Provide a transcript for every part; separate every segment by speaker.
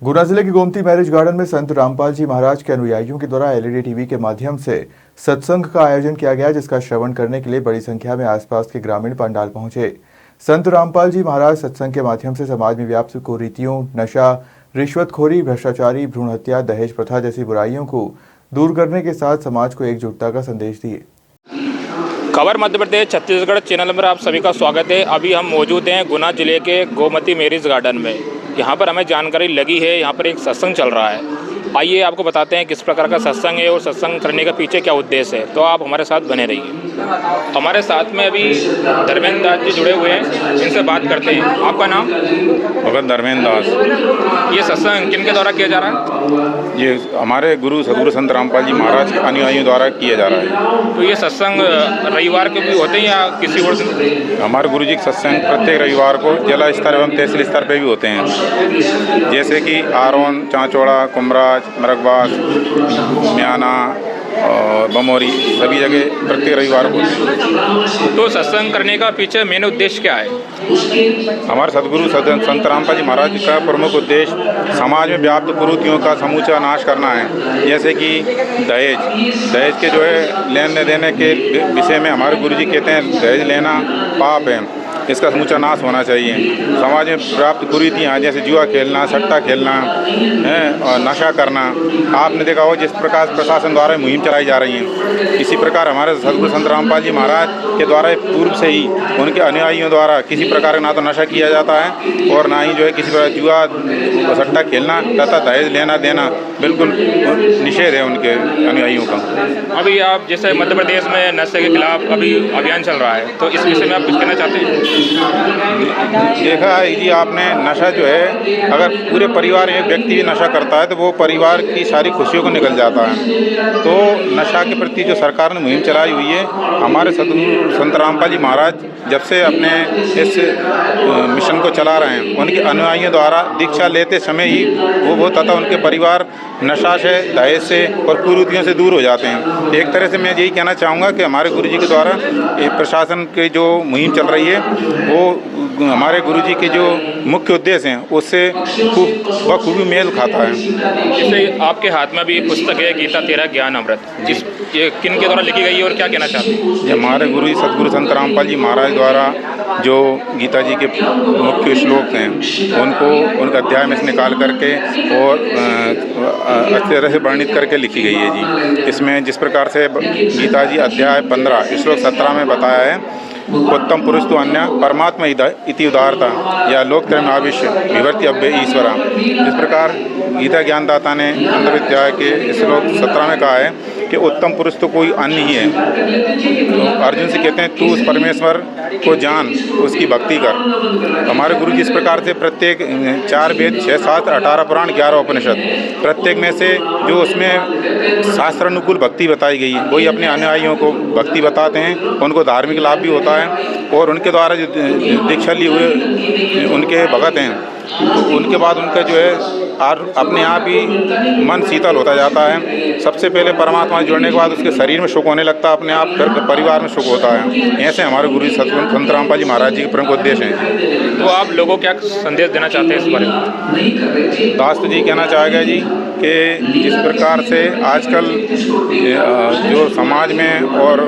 Speaker 1: गुना जिले के Gomti marriage garden में संत रामपाल जी महाराज के अनुयायियों के द्वारा एलईडी टीवी के माध्यम से सत्संग का आयोजन किया गया, जिसका श्रवण करने के लिए बड़ी संख्या में आसपास के ग्रामीण पंडाल पहुंचे। संत रामपाल जी महाराज सत्संग के माध्यम से समाज में व्याप्त कुरीतियों, नशा, रिश्वतखोरी, भ्रष्टाचारी, भ्रूण हत्या, दहेज प्रथा जैसी बुराइयों को दूर करने के साथ समाज को एकजुटता का संदेश दिए।
Speaker 2: खबर मध्य प्रदेश छत्तीसगढ़ चैनल में आप सभी का स्वागत है। अभी हम मौजूद हैं गुना जिले के गोमती मैरिज गार्डन में। यहाँ पर हमें जानकारी लगी है, यहाँ पर एक सत्संग चल रहा है। आइए आपको बताते हैं किस प्रकार का सत्संग है और सत्संग करने के पीछे क्या उद्देश्य है। तो आप हमारे साथ बने रहिए। हमारे साथ में अभी धर्मेंद्र दास जी जुड़े हुए हैं, इनसे बात करते हैं। आपका नाम?
Speaker 3: भगत धर्मेंद्र दास।
Speaker 2: ये सत्संग किन के द्वारा किया जा रहा है?
Speaker 3: ये हमारे गुरु सदगुरु संत रामपाल जी महाराज के अनुयायियों द्वारा किया जा रहा है।
Speaker 2: तो ये सत्संग रविवार को भी होते हैं या किसी और दिन?
Speaker 3: हमारे गुरु जी के सत्संग प्रत्येक रविवार को जिला स्तर एवं तहसील स्तर पर भी होते हैं, जैसे कि आरोन, चांचौड़ा, कुमराज, मरगबास, म्याना और बमोरी, सभी जगह प्रत्येक रविवार को होते हैं।
Speaker 2: तो सत्संग करने का पीछे मेन उद्देश्य क्या है?
Speaker 3: हमारे सदगुरु संत रामपाल जी महाराज का प्रमुख उद्देश्य समाज में व्याप्त कुरीतियों का समूचा नाश करना है। जैसे कि दहेज के जो है लेने देने के विषय में हमारे गुरु जी कहते हैं दहेज लेना पाप है, इसका समूचा नाश होना चाहिए। समाज में प्राप्त कुरीतियाँ जैसे जुआ खेलना, सट्टा खेलना है और नशा करना, आपने देखा हो जिस प्रकार प्रशासन द्वारा मुहिम चलाई जा रही है, इसी प्रकार हमारे सदगुरु संत रामपाल जी महाराज के द्वारा पूर्व से ही उनके अनुयायियों द्वारा किसी प्रकार का ना तो नशा किया जाता है और ना ही जो है किसी प्रकार जुआ सट्टा खेलना तथा दहेज लेना देना बिल्कुल निषेध है उनके अनुयायियों का।
Speaker 2: अभी आप जैसे मध्य प्रदेश में नशे के खिलाफ अभी अभियान चल रहा है, तो इस विषय में आप कुछ कहना चाहते हैं?
Speaker 3: देखा है जी आपने, नशा जो है अगर पूरे परिवार में एक व्यक्ति भी नशा करता है तो वो परिवार की सारी खुशियों को निकल जाता है। तो नशा के प्रति जो सरकार ने मुहिम चलाई हुई है, हमारे सदगुरु संत रामपाल जी महाराज जब से अपने इस मिशन को चला रहे हैं, उनके अनुयायियों द्वारा दीक्षा लेते समय ही वो तथा उनके परिवार नशा से, दहेज से और कुरीतियों से दूर हो जाते हैं। एक तरह से मैं यही कहना चाहूँगा कि हमारे गुरु जी के द्वारा प्रशासन की जो मुहिम चल रही है वो हमारे गुरुजी के जो मुख्य उद्देश्य हैं उससे बखूबी मेल खाता है।
Speaker 2: जैसे आपके हाथ में भी पुस्तक है गीता तेरा ज्ञान अमृत, ये किन के द्वारा लिखी गई है और क्या कहना चाहते हैं?
Speaker 3: ये हमारे गुरु जी सदगुरु संत रामपाल जी महाराज द्वारा जो गीता जी के मुख्य श्लोक हैं उनको उनके अध्याय में से निकाल करके और अच्छी तरह से वर्णित करके लिखी गई है जी। इसमें जिस प्रकार से गीता जी अध्याय 15 श्लोक 17 में बताया है, उत्तम पुरुष तो अन्य परमात्मा इति उदारता या लोकत्रयम् आविश्य विवर्ति अव्यय ईश्वरा। इस प्रकार गीता ज्ञानदाता ने अंदर अध्याय के श्लोक 17 में कहा है कि उत्तम पुरुष तो कोई अन्य ही है। तो अर्जुन से कहते हैं तू उस परमेश्वर को जान, उसकी भक्ति कर। हमारे गुरु जी इस प्रकार से प्रत्येक 4 वेद, 6, 7, 18 पुराण, 11 उपनिषद, प्रत्येक में से जो उसमें शास्त्रानुकूल भक्ति बताई गई है वही अपने अनुयायियों को भक्ति बताते हैं। उनको धार्मिक लाभ भी होता है और उनके द्वारा जो दीक्षा लिए हुए उनके भगत हैं तो उनके बाद उनका जो है अपने आप ही मन शीतल होता जाता है। सबसे पहले परमात्मा से जुड़ने के बाद उसके शरीर में सुख होने लगता है, अपने आप फिर परिवार में सुख होता है। ऐसे हमारे गुरु सदगुरु संत रामपाल जी महाराज जी के प्रमुख उद्देश्य हैं।
Speaker 2: तो आप लोगों को क्या संदेश देना चाहते हैं इस बारे में?
Speaker 3: दास तो जी कहना चाहेगा जी कि जिस प्रकार से आजकल जो समाज में और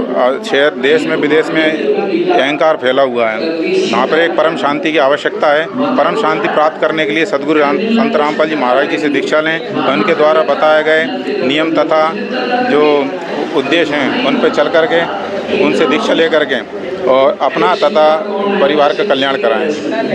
Speaker 3: शहर, देश में, विदेश में अहंकार फैला हुआ है, वहाँ पर एक परम शांति की आवश्यकता है। परम शांति प्राप्त करने के लिए सदगुरु संत रामपाल जी महाराज जी से दीक्षा लें, उनके द्वारा बताए गए नियम तथा जो उद्देश्य हैं उन पर चल करके उनसे दीक्षा ले करके और अपना तथा परिवार का कल्याण कराएं।